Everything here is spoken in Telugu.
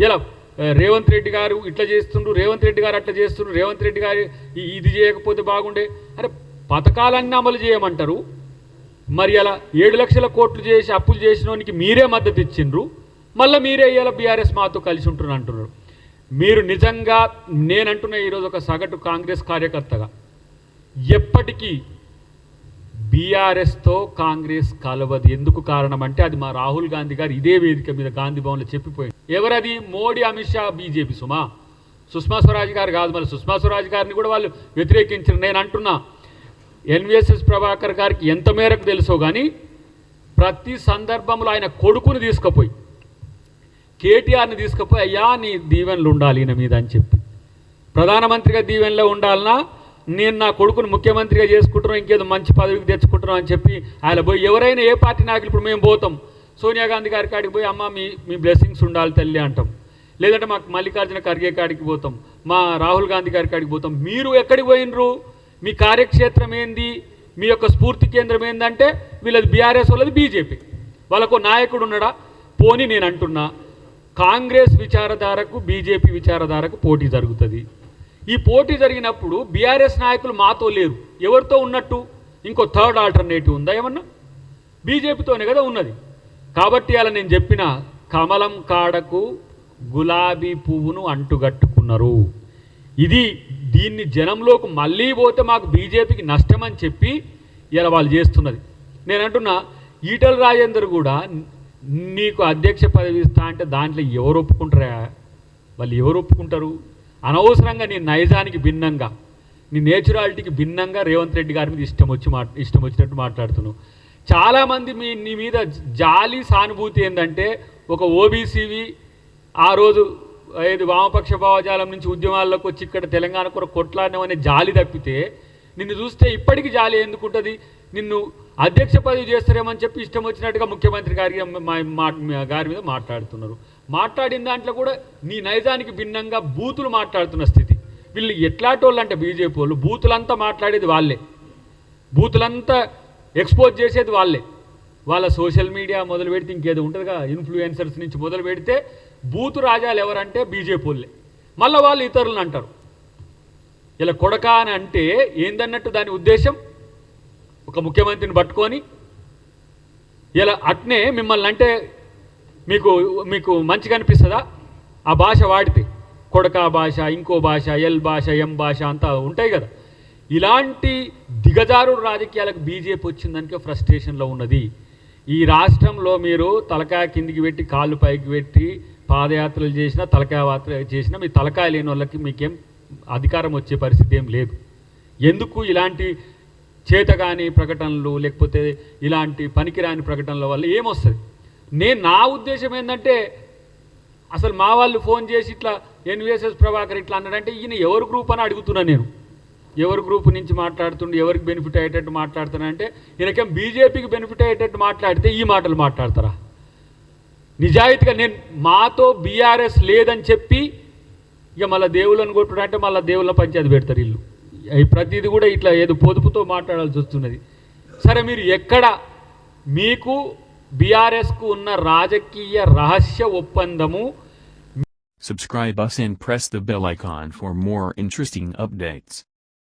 ఇలా రేవంత్ రెడ్డి గారు ఇట్లా చేస్తుండ్రు, రేవంత్ రెడ్డి గారు అట్లా చేస్తుండ్రు, రేవంత్ రెడ్డి గారు ఇది చేయకపోతే బాగుండే. అరే పథకాలన్నీ అమలు చేయమంటారు, మరి అలా 7 లక్షల కోట్లు చేసి అప్పులు చేసినోనికి మీరే మద్దతు ఇచ్చిండ్రు, మళ్ళీ మీరే ఇలా బీఆర్ఎస్ మాతో కలిసి ఉంటున్నారు అంటున్నారు. మీరు నిజంగా నేనంటున్నా ఈరోజు ఒక సగటు కాంగ్రెస్ కార్యకర్తగా ఎప్పటికీ బీఆర్ఎస్తో కాంగ్రెస్ కలవదు. ఎందుకు కారణం అంటే అది మా రాహుల్ గాంధీ గారు ఇదే వేదిక మీద గాంధీ భవన్లో చెప్పిపోయింది. ఎవరది? మోడీ, అమిత్ షా, బీజేపీ. సుష్మా స్వరాజ్ గారు కాదు. మళ్ళీ సుష్మా స్వరాజ్ గారిని కూడా వాళ్ళు వ్యతిరేకించారు. నేను అంటున్నా ఎన్విఎస్ఎస్ ప్రభాకర్ గారికి ఎంత మేరకు తెలుసో కానీ ప్రతి సందర్భంలో ఆయన కొడుకుని తీసుకుపోయి కేటీఆర్ని తీసుకుపోయి అయ్యా నీ దీవెనలు ఉండాలి ఈయన మీద అని చెప్పి, ప్రధానమంత్రిగా దీవెనలో ఉండాలన్నా నేను నా కొడుకును ముఖ్యమంత్రిగా చేసుకుంటున్నాం, ఇంకేదో మంచి పదవికి తెచ్చుకుంటున్నాం అని చెప్పి ఆయన పోయి ఎవరైనా ఏ పార్టీ నాయకులు ఇప్పుడు మేము పోతాం సోనియా గాంధీ గారి కాడికి పోయి అమ్మ మీ బ్లెస్సింగ్స్ ఉండాలి తల్లి అంటాం, లేదంటే మాకు మల్లికార్జున ఖర్గే కాడికి పోతాం, మా రాహుల్ గాంధీ గారి కాడికి పోతాం. మీరు ఎక్కడికి పోయినరు? మీ కార్యక్షేత్రం ఏంది? మీ యొక్క స్ఫూర్తి కేంద్రం ఏంటంటే వీళ్ళది బీఆర్ఎస్ వాళ్ళది బీజేపీ. వాళ్ళకు నాయకుడు ఉన్నాడా? పోనీ నేను అంటున్నా కాంగ్రెస్ విచారధారకు బీజేపీ విచారధారకు పోటీ జరుగుతుంది. ఈ పోటీ జరిగినప్పుడు బీఆర్ఎస్ నాయకులు మాతో లేరు, ఎవరితో ఉన్నట్టు? ఇంకో థర్డ్ ఆల్టర్నేటివ్ ఉందా ఏమన్నా? బీజేపీతోనే కదా ఉన్నది. కాబట్టి అలా నేను చెప్పిన కమలం కాడకు గులాబీ పువ్వును అంటుగట్టుకున్నారు. దీన్ని జనంలోకి మళ్ళీ పోతే మాకు బీజేపీకి నష్టం అని చెప్పి ఇలా వాళ్ళు చేస్తున్నది. నేను అంటున్నా ఈటల రాజేందర్ కూడా నీకు అధ్యక్ష పదవి ఇస్తా అంటే దాంట్లో ఎవరు ఒప్పుకుంటారా? వాళ్ళు ఎవరు ఒప్పుకుంటారు? అనవసరంగా నీ నైజానికి భిన్నంగా, నీ నేచురాలిటీకి భిన్నంగా రేవంత్ రెడ్డి గారి మీద ఇష్టం వచ్చినట్టు మాట్లాడుతున్నావు. చాలామంది నీ మీద జాలి సానుభూతి ఏంటంటే ఒక ఓబీసీవి ఆ రోజు ఏది వామపక్ష భావజాలం నుంచి ఉద్యమాల్లోకి వచ్చి ఇక్కడ తెలంగాణ కొరకు కొట్లాడినవనే జాలి తప్పితే నిన్ను చూస్తే ఇప్పటికీ జాలి ఎందుకుంటుంది? నిన్ను అధ్యక్ష పదవి చేస్తారేమని చెప్పి ఇష్టం వచ్చినట్టుగా ముఖ్యమంత్రి గారి మీద మాట్లాడుతున్నారు. మాట్లాడిన దాంట్లో కూడా నీ నైజానికి భిన్నంగా బూతులు మాట్లాడుతున్న స్థితి. వీళ్ళు ఎట్లాంటి వాళ్ళు అంటే బీజేపీ వాళ్ళు బూతులంతా మాట్లాడేది వాళ్ళే, బూతులంతా ఎక్స్పోజ్ చేసేది వాళ్ళే. వాళ్ళ సోషల్ మీడియా మొదలు పెడితే ఇంకేదో ఉంటుందిగా, ఇన్ఫ్లుయెన్సర్స్ నుంచి మొదలు పెడితే బూతు రాజాలు ఎవరంటే బీజేపీ వాళ్ళే. మళ్ళీ వాళ్ళు ఇతరులను అంటారు. ఇలా కొడక అని అంటే ఏందన్నట్టు దాని ఉద్దేశం? ఒక ముఖ్యమంత్రిని పట్టుకొని ఇలా అట్నే మిమ్మల్ని అంటే మీకు మంచిగా అనిపిస్తుందా? ఆ భాష వాడితే కొడక భాష, ఇంకో భాష, ఎల్ భాష, ఎం భాష అంతా ఉంటాయి కదా. ఇలాంటి దిగజారుడు రాజకీయాలకు బీజేపీ వచ్చిందానికే ఫ్రస్ట్రేషన్లో ఉన్నది. ఈ రాష్ట్రంలో మీరు తలకాయ కిందికి పెట్టి కాళ్ళు పైకి పెట్టి పాదయాత్రలు చేసినా తలకాయ యాత్ర చేసినా మీ తలకాయ లేని వాళ్ళకి మీకేం అధికారం వచ్చే పరిస్థితి ఏం లేదు. ఎందుకు ఇలాంటి చేతగాని ప్రకటనలు లేకపోతే ఇలాంటి పనికిరాని ప్రకటనల వల్ల ఏమొస్తుంది? నా ఉద్దేశం ఏంటంటే అసలు మా వాళ్ళు ఫోన్ చేసి ఇట్లా ఎన్విఎస్ఎస్ ప్రభాకర్ ఇట్లా అన్నాడంటే ఈయన ఎవరు గ్రూప్ అని అడుగుతున్నా నేను. ఎవరి గ్రూప్ నుంచి మాట్లాడుతుండే, ఎవరికి బెనిఫిట్ అయ్యేటట్టు మాట్లాడుతున్నానంటే ఈయనకేం బీజేపీకి బెనిఫిట్ అయ్యేటట్టు మాట్లాడితే ఈ మాటలు మాట్లాడతారా? నిజాయితీగా నేను మాతో బీఆర్ఎస్ లేదని చెప్పి ఇక మళ్ళీ దేవుళ్ళని కొట్టుడు అంటే మళ్ళీ దేవుళ్ళ పంచాయతీ పెడతారు వీళ్ళు. ప్రతిదీ కూడా ఇట్లా ఏదో పొదుపుతో మాట్లాడాల్సి వస్తున్నది. సరే మీరు ఎక్కడ మీకు బీఆర్ఎస్కు ఉన్న రాజకీయ రహస్య ఒప్పందము? Subscribe us and press the bell icon for more interesting updates.